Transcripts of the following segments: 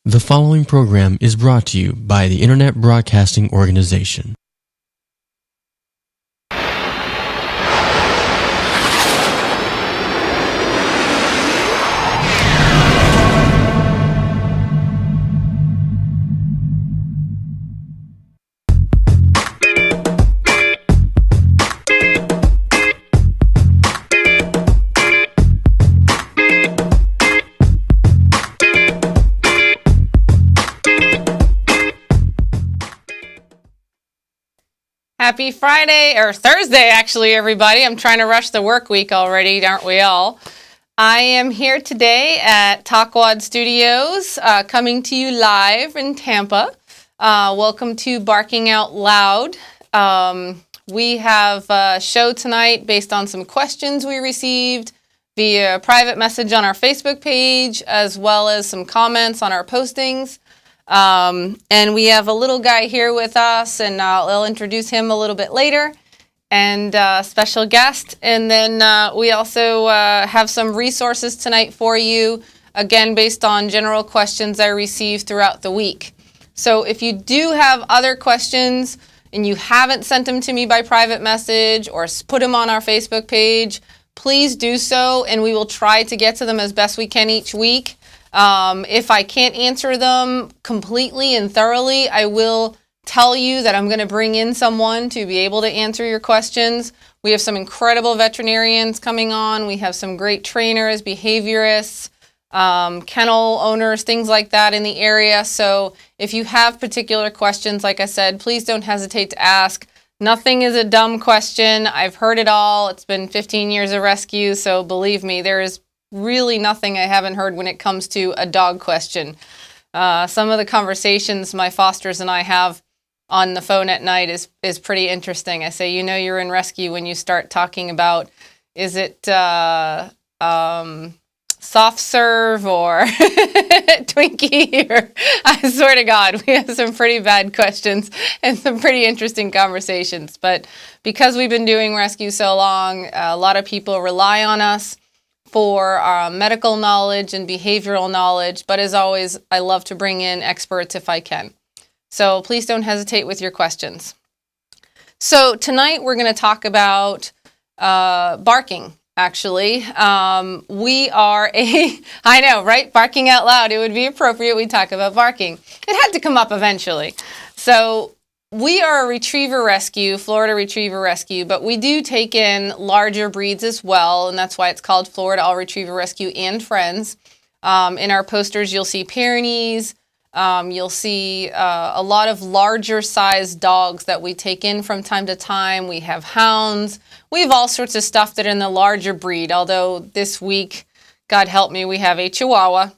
The following program is brought to you by the Internet Broadcasting Organization. Happy Friday, or Thursday actually, everybody. I'm trying to rush the work week already, aren't we all? I am here today at Talkwad Studios, coming to you live in Tampa. Welcome to Barking Out Loud. We have a show tonight based on some questions we received via private message on our Facebook page, as well as some comments on our postings. And we have a little guy here with us, and I'll introduce him a little bit later, and special guest. And then we also have some resources tonight for you, again, based on general questions I received throughout the week. So if you do have other questions and you haven't sent them to me by private message or put them on our Facebook page, please do so, and we will try to get to them as best we can each week. If I can't answer them completely and thoroughly, I will tell you that I'm going to bring in someone to be able to answer your questions. We have some incredible veterinarians coming on. We have some great trainers, behaviorists, kennel owners, things like that in the area. So if you have particular questions, like I said, please don't hesitate to ask. Nothing is a dumb question. I've heard it all. It's been 15 years of rescue, so believe me, there is really nothing I haven't heard when it comes to a dog question. Some of the conversations my fosters and I have on the phone at night is pretty interesting. I say, you know, you're in rescue when you start talking about, is it soft serve or Twinkie? Or, I swear to God, we have some pretty bad questions and some pretty interesting conversations. But because we've been doing rescue so long, a lot of people rely on us for medical knowledge and behavioral knowledge, but as always, I love to bring in experts if I can. So please don't hesitate with your questions. So tonight we're going to talk about barking, actually. We are I know, right? Barking out loud. It would be appropriate we talk about barking. It had to come up eventually. So we are a retriever rescue, Florida Retriever Rescue, but we do take in larger breeds as well, and that's why it's called Florida All Retriever Rescue and Friends. In our posters, you'll see Pyrenees. You'll see a lot of larger sized dogs that we take in from time to time. We have hounds. We have all sorts of stuff that are in the larger breed, although this week, God help me, we have a Chihuahua.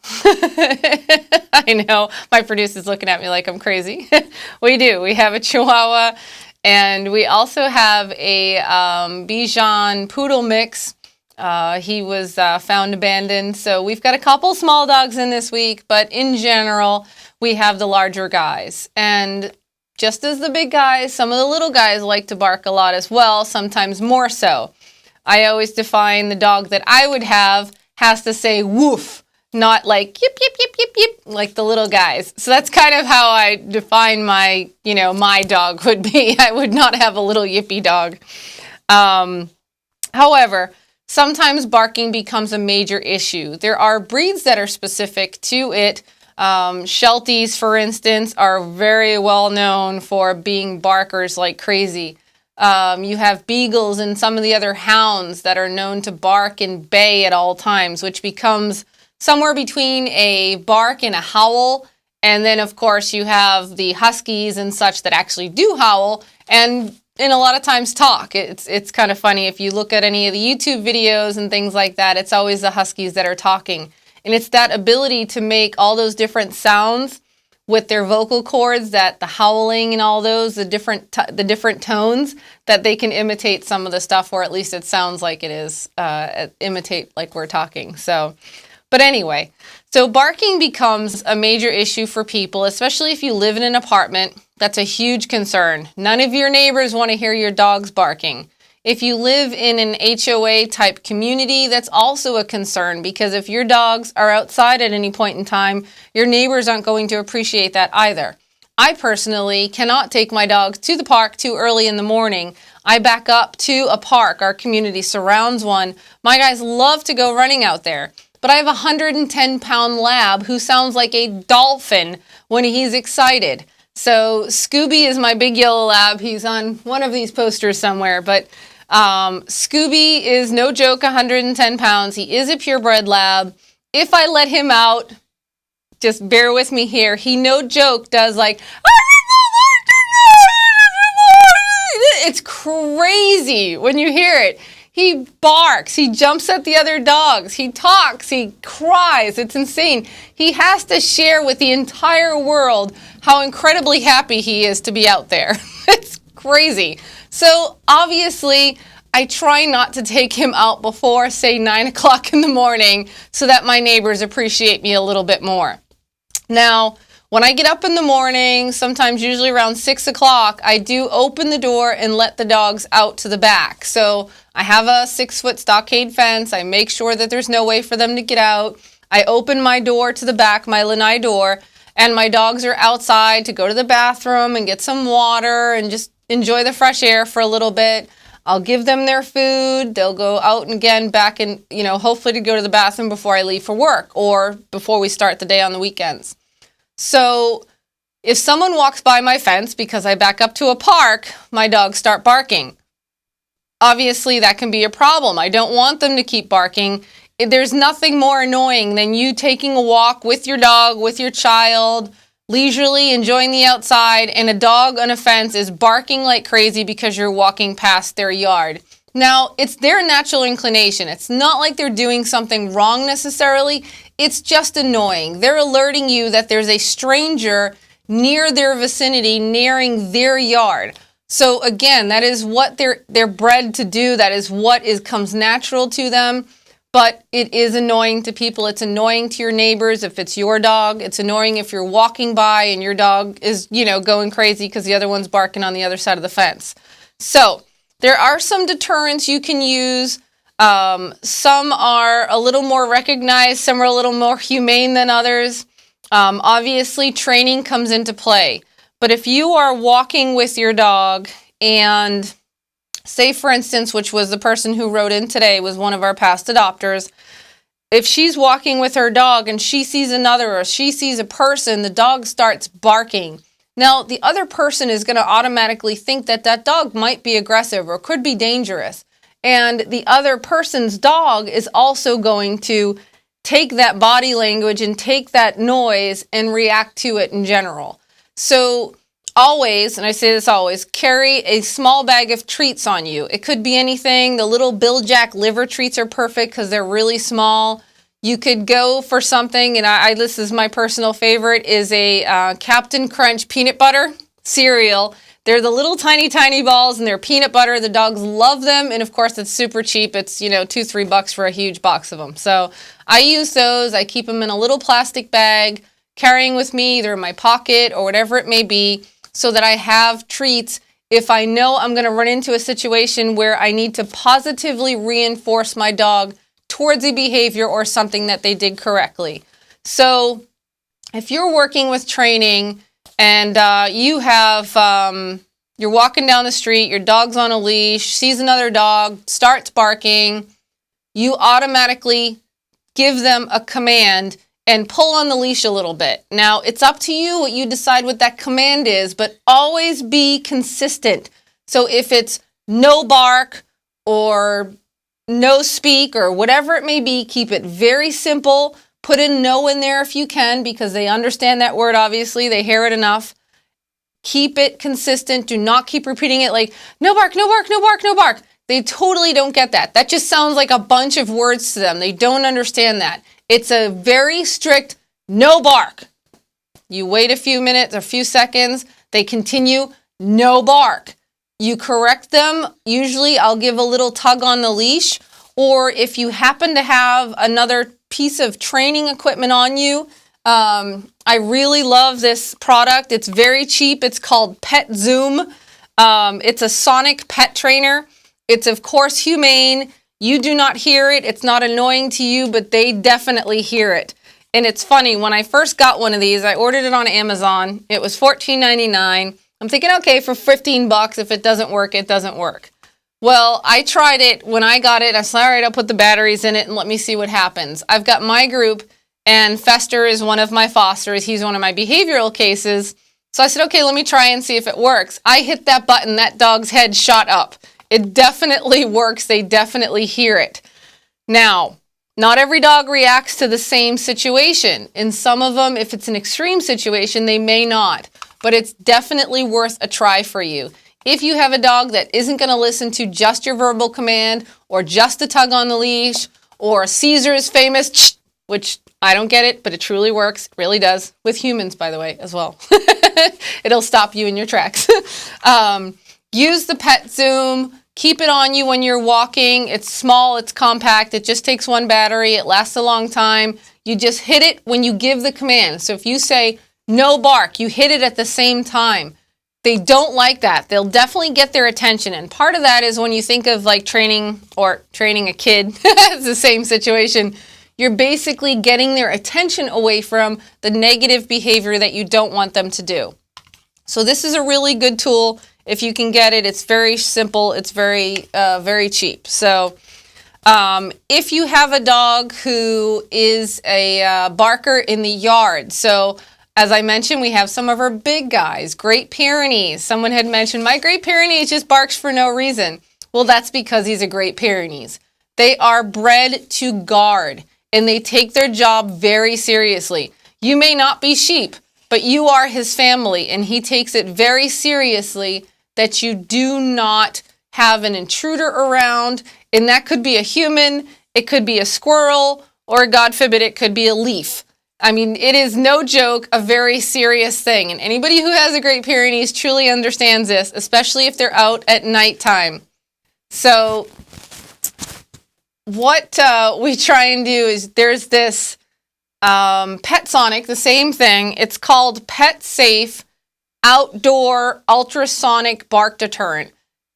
I know, my producer's looking at me like I'm crazy. We do. We have a Chihuahua, and we also have a Bichon Poodle mix. He was found abandoned, so we've got a couple small dogs in this week, but in general, we have the larger guys. And just as the big guys, some of the little guys like to bark a lot as well, sometimes more so. I always define the dog that I would have has to say woof, not like yip, yip, yip, yip, yip, like the little guys. So that's kind of how I define my, my dog would be. I would not have a little yippy dog. However, sometimes barking becomes a major issue. There are breeds that are specific to it. Shelties, for instance, are very well known for being barkers like crazy. You have beagles and some of the other hounds that are known to bark and bay at all times, which becomes somewhere between a bark and a howl. And then, of course, you have the huskies and such that actually do howl and a lot of times talk. It's kind of funny. If you look at any of the YouTube videos and things like that, it's always the huskies that are talking. And it's that ability to make all those different sounds with their vocal cords, that the howling and all those, the different tones, that they can imitate some of the stuff, or at least it sounds like it is, imitate like we're talking. So, but anyway, so barking becomes a major issue for people, especially if you live in an apartment. That's a huge concern. None of your neighbors want to hear your dogs barking. If you live in an HOA type community, that's also a concern, because if your dogs are outside at any point in time, your neighbors aren't going to appreciate that either. I personally cannot take my dogs to the park too early in the morning. I back up to a park. Our community surrounds one. My guys love to go running out there. But I have a 110-pound lab who sounds like a dolphin when he's excited. So Scooby is my big yellow lab. He's on one of these posters somewhere. But Scooby is no joke 110 pounds. He is a purebred lab. If I let him out, just bear with me here, he no joke does like, it's crazy when you hear it. He barks, he jumps at the other dogs, he talks, he cries. It's insane. He has to share with the entire world how incredibly happy he is to be out there. It's crazy. So obviously, I try not to take him out before, say, 9 o'clock in the morning so that my neighbors appreciate me a little bit more. Now, when I get up in the morning, sometimes usually around 6 o'clock, I do open the door and let the dogs out to the back. So I have a 6-foot stockade fence. I make sure that there's no way for them to get out. I open my door to the back, my lanai door, and my dogs are outside to go to the bathroom and get some water and just enjoy the fresh air for a little bit. I'll give them their food. They'll go out and again back and, hopefully to go to the bathroom before I leave for work or before we start the day on the weekends. So if someone walks by my fence because I back up to a park, my dogs start barking. Obviously, that can be a problem. I don't want them to keep barking. There's nothing more annoying than you taking a walk with your dog, with your child, leisurely enjoying the outside, and a dog on a fence is barking like crazy because you're walking past their yard. Now, it's their natural inclination. It's not like they're doing something wrong necessarily. It's just annoying. They're alerting you that there's a stranger near their vicinity, nearing their yard. So again, that is what they're bred to do. That is what comes natural to them. But it is annoying to people. It's annoying to your neighbors if it's your dog. It's annoying if you're walking by and your dog is, going crazy because the other one's barking on the other side of the fence. So there are some deterrents you can use. Some are a little more recognized. Some are a little more humane than others. Obviously, training comes into play. But if you are walking with your dog and say, for instance, which was the person who wrote in today, was one of our past adopters. If she's walking with her dog and she sees another or she sees a person, the dog starts barking. Now, the other person is going to automatically think that that dog might be aggressive or could be dangerous. And the other person's dog is also going to take that body language and take that noise and react to it in general. So always, and I say this always, carry a small bag of treats on you. It could be anything. The little Bill Jack liver treats are perfect because they're really small. You could go for something, and this is my personal favorite, is a Captain Crunch peanut butter cereal. They're the little tiny balls, and they're peanut butter. The dogs love them, and of course, it's super cheap. It's, $2-3 for a huge box of them. So I use those. I keep them in a little plastic bag, carrying with me either in my pocket or whatever it may be, so that I have treats if I know I'm going to run into a situation where I need to positively reinforce my dog towards a behavior or something that they did correctly. So if you're working with training and you're walking down the street, your dog's on a leash, sees another dog, starts barking, you automatically give them a command and pull on the leash a little bit. Now, it's up to you what you decide what that command is, but always be consistent. So if it's no bark or no speak or whatever it may be, keep it very simple. Put in no in there if you can, because they understand that word, obviously. They hear it enough. Keep it consistent. Do not keep repeating it like, no bark, no bark, no bark, no bark. They totally don't get that. That just sounds like a bunch of words to them. They don't understand that. It's a very strict no bark. You wait a few minutes, a few seconds, they continue, no bark. You correct them. Usually I'll give a little tug on the leash, or if you happen to have another piece of training equipment on you, I really love this product. It's very cheap. It's called Pet Zoom. It's a sonic pet trainer. It's of course humane. You do not hear it. It's not annoying to you, but they definitely hear it. And it's funny, when I first got one of these, I ordered it on Amazon. It was $14.99. I'm thinking, okay, for $15, if it doesn't work, it doesn't work. Well, I tried it. When I got it, I said, all right, I'll put the batteries in it and let me see what happens. I've got my group, and Fester is one of my fosters. He's one of my behavioral cases. So I said, okay, let me try and see if it works. I hit that button, that dog's head shot up. It definitely works. They definitely hear it. Now, not every dog reacts to the same situation. In some of them, if it's an extreme situation, they may not. But it's definitely worth a try for you. If you have a dog that isn't going to listen to just your verbal command or just a tug on the leash or Caesar's famous, which I don't get it, but it truly works. It really does. With humans, by the way, as well. It'll stop you in your tracks. Use the Pet Zoom. Keep it on you when you're walking. It's small, it's compact, it just takes one battery, it lasts a long time. You just hit it when you give the command. So if you say, no bark, you hit it at the same time. They don't like that. They'll definitely get their attention. And part of that is when you think of like training a kid, it's the same situation. You're basically getting their attention away from the negative behavior that you don't want them to do. So this is a really good tool. If you can get it, it's very simple. It's very cheap. So if you have a dog who is a barker in the yard, so as I mentioned, we have some of our big guys, Great Pyrenees. Someone had mentioned, my Great Pyrenees just barks for no reason. Well, that's because he's a Great Pyrenees. They are bred to guard, and they take their job very seriously. You may not be sheep, but you are his family, and he takes it very seriously that you do not have an intruder around, and that could be a human, it could be a squirrel, or God forbid, it could be a leaf. I mean, it is no joke, a very serious thing, and anybody who has a Great Pyrenees truly understands this, especially if they're out at nighttime. So what we try and do is, there's this PetSonic, the same thing. It's called Pet Safe Outdoor Ultrasonic Bark Deterrent.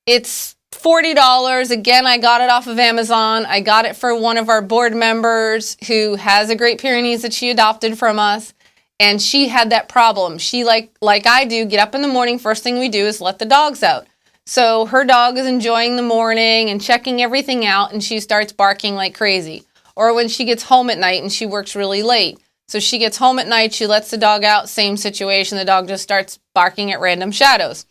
It's $40. Again, I got it off of Amazon. I got it for one of our board members who has a Great Pyrenees that she adopted from us. And she had that problem. She, like I do, get up in the morning. First thing we do is let the dogs out. So her dog is enjoying the morning and checking everything out, and she starts barking like crazy. Or when she gets home at night and she works really late. So she gets home at night, she lets the dog out, same situation, the dog just starts barking at random shadows.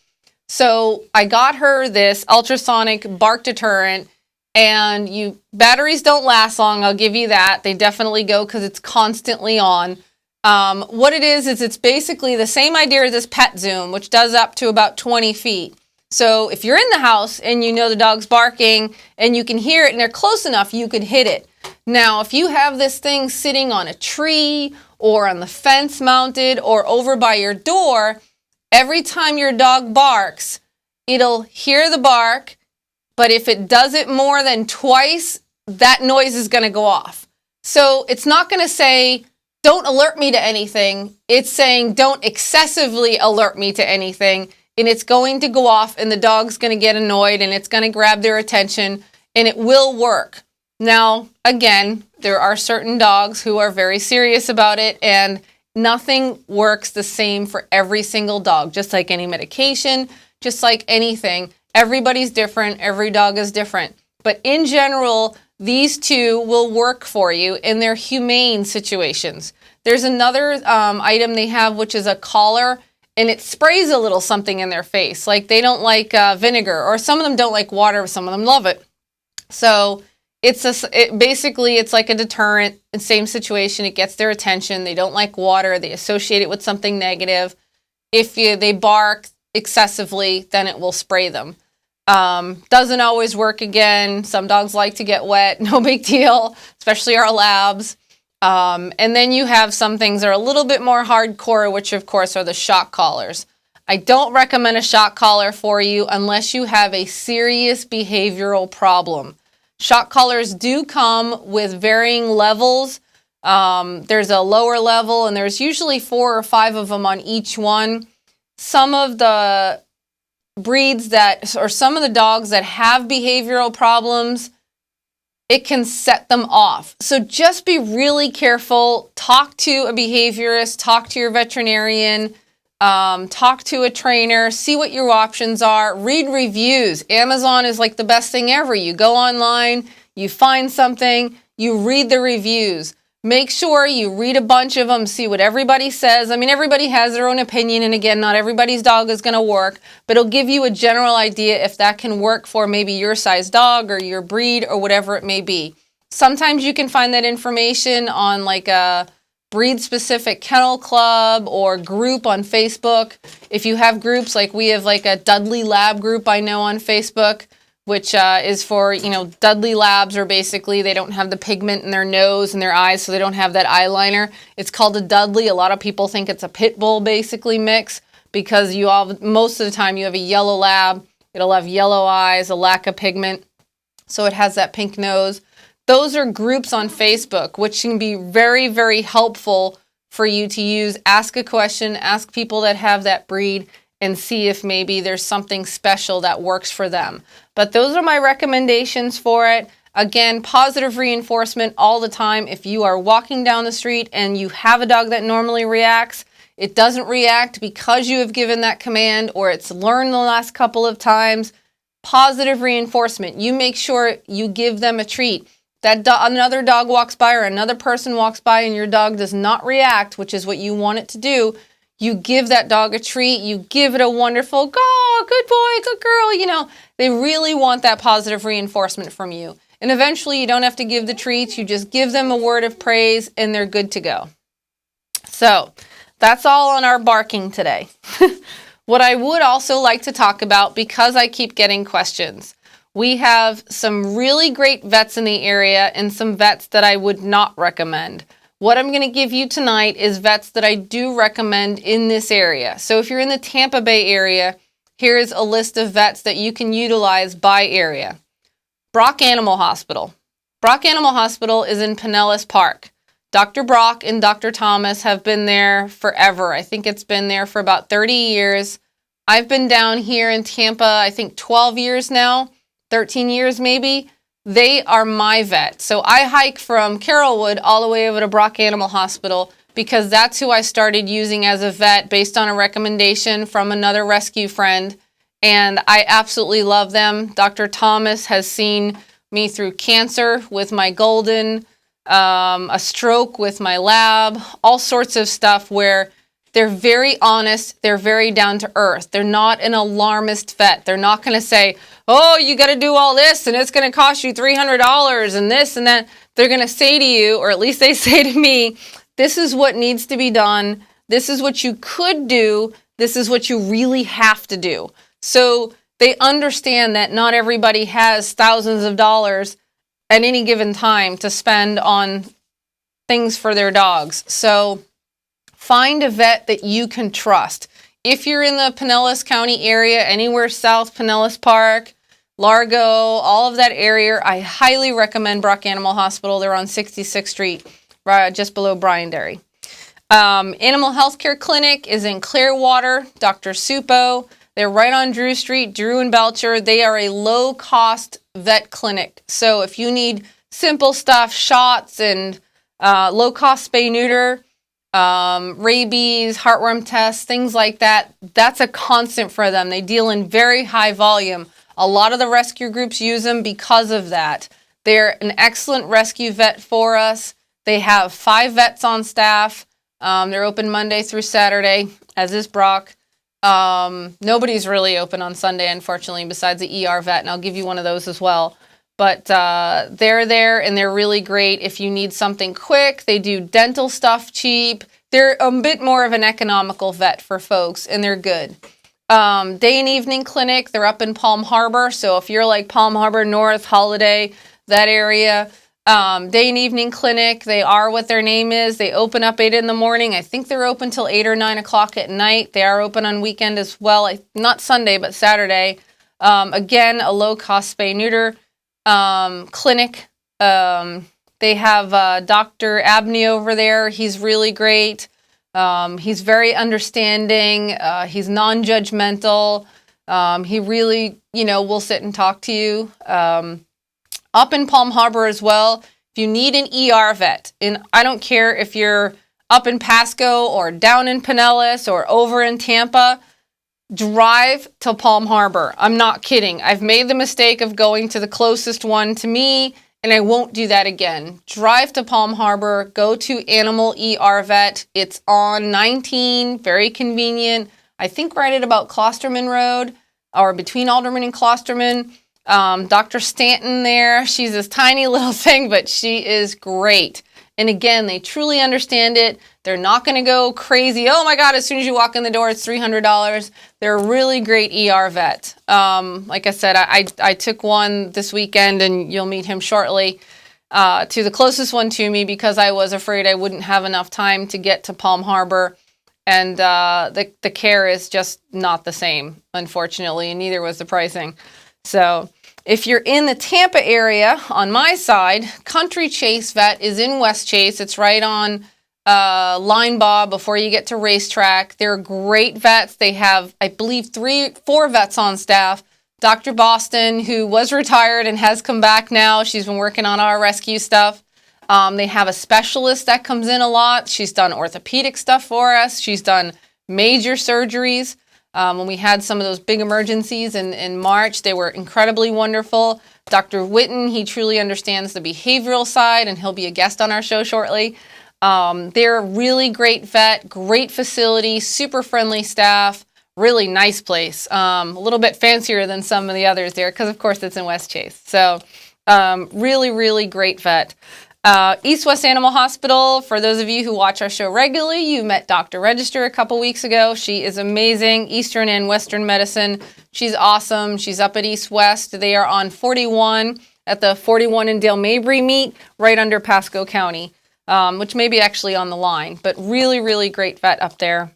So I got her this ultrasonic bark deterrent, and batteries don't last long, I'll give you that. They definitely go because it's constantly on. What it is it's basically the same idea as this Pet Zoom, which does up to about 20 feet. So if you're in the house and you know the dog's barking and you can hear it and they're close enough, you could hit it. Now, if you have this thing sitting on a tree or on the fence mounted or over by your door, every time your dog barks, it'll hear the bark, but if it does it more than twice, that noise is going to go off. So it's not going to say, don't alert me to anything. It's saying, don't excessively alert me to anything. And it's going to go off, and the dog's going to get annoyed, and it's going to grab their attention, and it will work. Now, again, there are certain dogs who are very serious about it, and nothing works the same for every single dog, just like any medication, just like anything. Everybody's different. Every dog is different. But in general, these two will work for you in their humane situations. There's another item they have, which is a collar, and it sprays a little something in their face. Like they don't like vinegar, or some of them don't like water, some of them love it. So basically it's like a deterrent. Same situation, it gets their attention. They don't like water, they associate it with something negative. If they bark excessively, then it will spray them. Doesn't always work again. Some dogs like to get wet, no big deal, especially our labs. And then you have some things that are a little bit more hardcore, which of course are the shock collars. I don't recommend a shock collar for you unless you have a serious behavioral problem. Shock collars do come with varying levels. There's a lower level, and there's usually 4 or 5 of them on each one. Some of the breeds that, or some of the dogs that have behavioral problems, it can set them off. So just be really careful. Talk to a behaviorist, talk to your veterinarian, talk to a trainer, see what your options are, read reviews. Amazon is like the best thing ever. You go online, you find something, you read the reviews. Make sure you read a bunch of them, see what everybody says. I mean, everybody has their own opinion, and again, not everybody's dog is going to work, but it'll give you a general idea if that can work for maybe your size dog or your breed or whatever it may be. Sometimes you can find that information on like a breed-specific kennel club or group on Facebook. If you have groups, like we have like a Dudley Lab group I know on Facebook, which is for, Dudley Labs are basically, they don't have the pigment in their nose and their eyes, so they don't have that eyeliner. It's called a Dudley. A lot of people think it's a pit bull basically mix because most of the time you have a yellow lab. It'll have yellow eyes, a lack of pigment, so it has that pink nose. Those are groups on Facebook, which can be very, very helpful for you to use. Ask a question, ask people that have that breed, and see if maybe there's something special that works for them. But those are my recommendations for it. Again, positive reinforcement all the time. If you are walking down the street and you have a dog that normally reacts, it doesn't react because you have given that command or it's learned the last couple of times. Positive reinforcement. You make sure you give them a treat. Another dog walks by or another person walks by and your dog does not react, which is what you want it to do. You give that dog a treat, you give it a wonderful, good boy, good girl, they really want that positive reinforcement from you. And eventually you don't have to give the treats, you just give them a word of praise and they're good to go. So that's all on our barking today. What I would also like to talk about, because I keep getting questions, we have some really great vets in the area and some vets that I would not recommend. What I'm going to give you tonight is vets that I do recommend in this area. So if you're in the Tampa Bay area, here's a list of vets that you can utilize by area. Brock Animal Hospital. Brock Animal Hospital is in Pinellas Park. Dr. Brock and Dr. Thomas have been there forever. I think it's been there for about 30 years. I've been down here in Tampa, I think 12 years now, 13 years maybe. They are my vet. So I hike from Carrollwood all the way over to Brock Animal Hospital because that's who I started using as a vet based on a recommendation from another rescue friend. And I absolutely love them. Dr. Thomas has seen me through cancer with my golden, a stroke with my lab, all sorts of stuff where they're very honest, they're very down to earth. They're not an alarmist vet. They're not going to say, oh, you got to do all this and it's going to cost you $300 and this and that. They're going to say to you, or at least they say to me, this is what needs to be done. This is what you could do. This is what you really have to do. So they understand that not everybody has thousands of dollars at any given time to spend on things for their dogs. So find a vet that you can trust. If you're in the Pinellas County area, anywhere south, Pinellas Park, Largo, all of that area, I highly recommend Brock Animal Hospital. They're on 66th Street, right just below Bryan Dairy. Animal Healthcare Clinic is in Clearwater, Dr. Supo. They're right on Drew Street, Drew and Belcher. They are a low-cost vet clinic. So if you need simple stuff, shots and low-cost spay-neuter, rabies, heartworm tests, things like that, that's a constant for them. They deal in very high volume. A lot of the rescue groups use them because of that. They're an excellent rescue vet for us. They have 5 vets on staff. They're open Monday through Saturday, as is Brock. Nobody's really open on Sunday, unfortunately, besides the ER vet, and I'll give you one of those as well. But they're there, and they're really great if you need something quick. They do dental stuff cheap. They're a bit more of an economical vet for folks, and they're good. Day and evening clinic, they're up in Palm Harbor. So if you're like Palm Harbor North, Holiday, that area, day and evening clinic, they are what their name is. They open up 8 in the morning. I think they're open till 8 or 9 o'clock at night. They are open on weekend as well. Not Sunday, but Saturday. Again, a low-cost spay-neuter clinic. They have Dr. Abney over there. He's really great. He's very understanding. He's non-judgmental. He really, will sit and talk to you. Up in Palm Harbor as well, if you need an ER vet, and I don't care if you're up in Pasco or down in Pinellas or over in Tampa, drive to Palm Harbor. I'm not kidding. I've made the mistake of going to the closest one to me, and I won't do that again. Drive to Palm Harbor, go to Animal ER Vet. It's on 19, very convenient. I think right at about Klosterman Road, or between Alderman and Klosterman. Dr. Stanton there, she's this tiny little thing, but she is great. And again, they truly understand it. They're not going to go crazy. Oh my God, as soon as you walk in the door, it's $300. They're a really great ER vet. Like I said, I took one this weekend, and you'll meet him shortly, to the closest one to me, because I was afraid I wouldn't have enough time to get to Palm Harbor. And the care is just not the same, unfortunately, and neither was the pricing. So if you're in the Tampa area, on my side, Country Chase Vet is in West Chase. It's right on Line Bob before you get to Racetrack. They're great vets. They have, I believe, 4 vets on staff. Dr. Boston, who was retired and has come back now. She's been working on our rescue stuff. They have a specialist that comes in a lot. She's done orthopedic stuff for us. She's done major surgeries. When we had some of those big emergencies in March, they were incredibly wonderful. Dr. Witten, he truly understands the behavioral side, and he'll be a guest on our show shortly. They're a really great vet, great facility, super friendly staff, really nice place. A little bit fancier than some of the others there because, of course, it's in West Chase. So really, really great vet. East West Animal Hospital, for those of you who watch our show regularly, you met Dr. Register a couple weeks ago. She is amazing, Eastern and Western medicine. She's awesome. She's up at East West. They are on 41 at the 41 and Dale Mabry meet right under Pasco County, which may be actually on the line, but really, really great vet up there.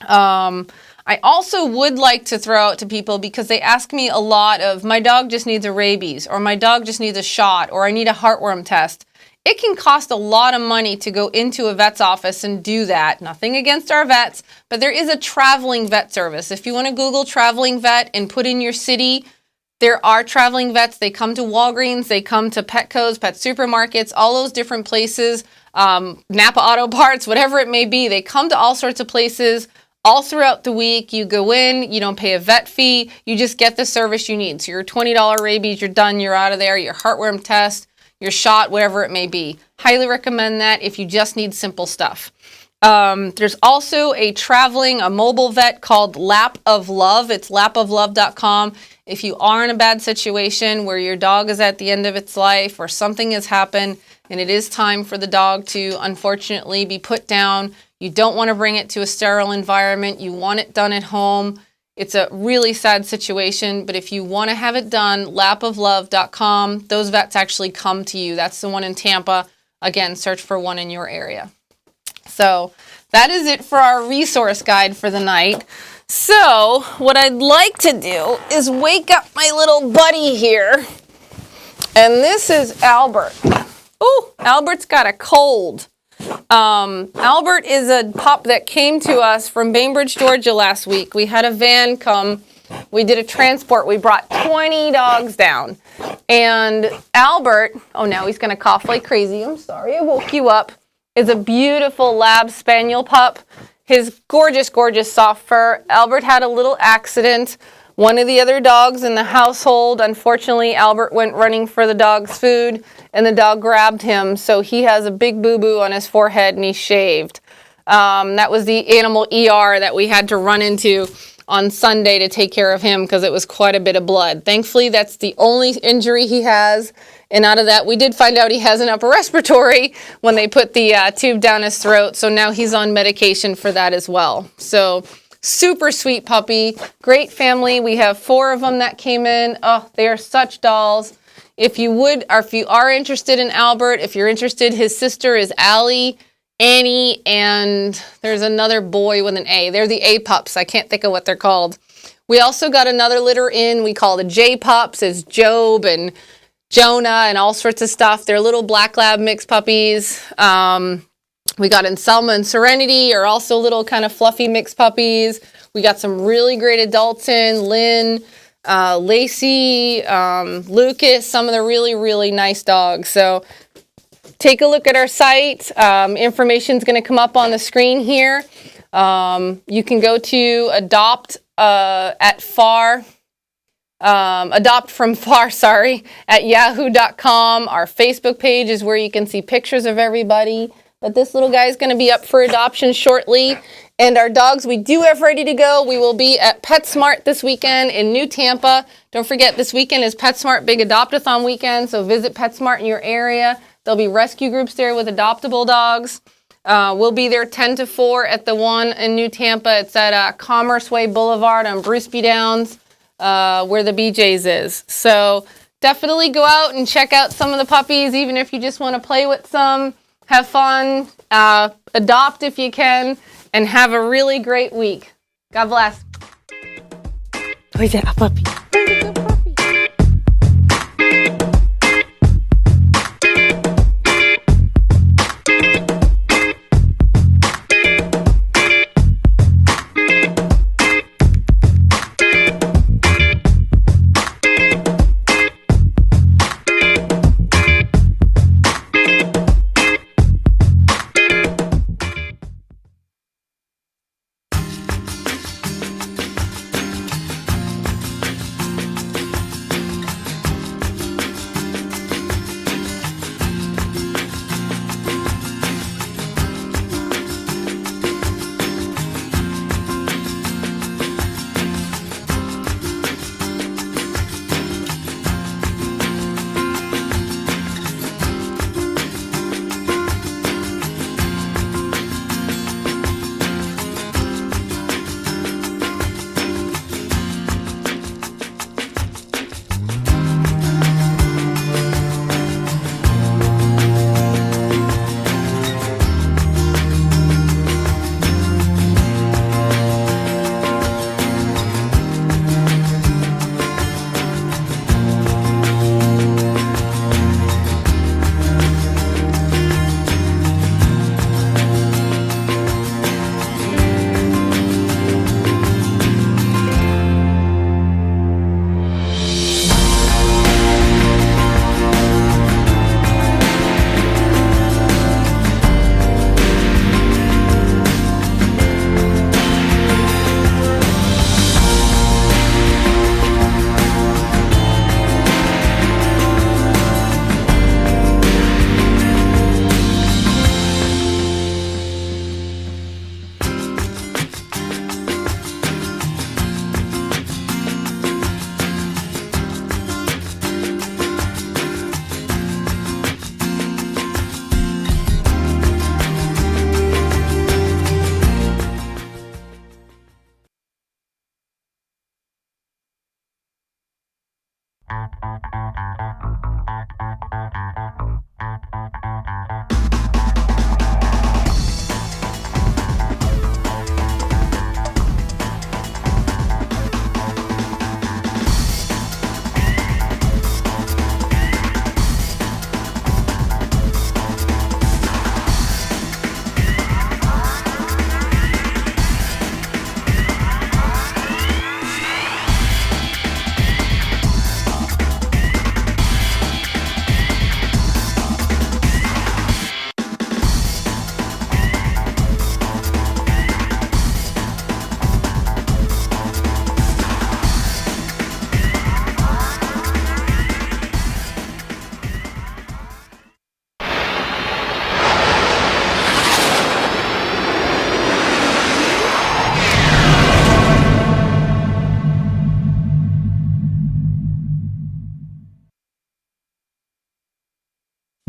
I also would like to throw out to people, because they ask me a lot of, my dog just needs a rabies, or my dog just needs a shot, or I need a heartworm test. It can cost a lot of money to go into a vet's office and do that. Nothing against our vets, but there is a traveling vet service. If you want to Google traveling vet and put in your city, there are traveling vets. They come to Walgreens, they come to Petco's, pet supermarkets, all those different places, Napa Auto Parts, whatever it may be. They come to all sorts of places all throughout the week. You go in, you don't pay a vet fee, you just get the service you need. So your $20 rabies, you're done, you're out of there, your heartworm test, your shot, whatever it may be. Highly recommend that if you just need simple stuff. There's also a mobile vet called Lap of Love. It's lapoflove.com. If you are in a bad situation where your dog is at the end of its life or something has happened and it is time for the dog to unfortunately be put down, you don't want to bring it to a sterile environment, you want it done at home. It's a really sad situation, but if you want to have it done, lapoflove.com, those vets actually come to you. That's the one in Tampa. Again, search for one in your area. So that is it for our resource guide for the night. So what I'd like to do is wake up my little buddy here. And this is Albert. Oh, Albert's got a cold. Albert is a pup that came to us from Bainbridge, Georgia last week. We had a van come. We did a transport. We brought 20 dogs down. And Albert, oh, now he's going to cough like crazy. I'm sorry, I woke you up. Is a beautiful lab spaniel pup. His gorgeous, gorgeous soft fur. Albert had a little accident. One of the other dogs in the household, unfortunately, Albert went running for the dog's food, and the dog grabbed him, so he has a big boo-boo on his forehead, and he's shaved. That was the animal ER that we had to run into on Sunday to take care of him because it was quite a bit of blood. Thankfully, that's the only injury he has, and out of that, we did find out he has an upper respiratory when they put the tube down his throat, so now he's on medication for that as well. So super sweet puppy, great family. We have 4 of them that came in. Oh, they are such dolls. If you are interested in Albert, if you're interested, his sister is Allie, Annie, and there's another boy with an A. They're the A pups. I can't think of what they're called. We also got another litter in. We call the J pups. It's Job and Jonah and all sorts of stuff. They're little black lab mixed puppies. We got Anselma and Serenity are also little kind of fluffy mixed puppies. We got some really great adults in, Lynn, Lacey, Lucas, some of the really, really nice dogs. So take a look at our site. Information's going to come up on the screen here. You can go to adopt from far, at yahoo.com. Our Facebook page is where you can see pictures of everybody. But this little guy is going to be up for adoption shortly. And our dogs we do have ready to go. We will be at PetSmart this weekend in New Tampa. Don't forget, this weekend is PetSmart Big Adopt-a-thon weekend, so visit PetSmart in your area. There'll be rescue groups there with adoptable dogs. We'll be there 10 to 4 at the one in New Tampa. It's at Commerce Way Boulevard on Bruceby Downs, where the BJ's is. So definitely go out and check out some of the puppies, even if you just want to play with some. Have fun, adopt if you can, and have a really great week. God bless. Who's that, a puppy?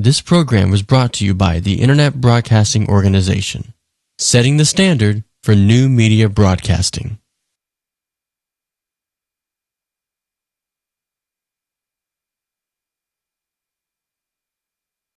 This program was brought to you by the Internet Broadcasting Organization, setting the standard for new media broadcasting.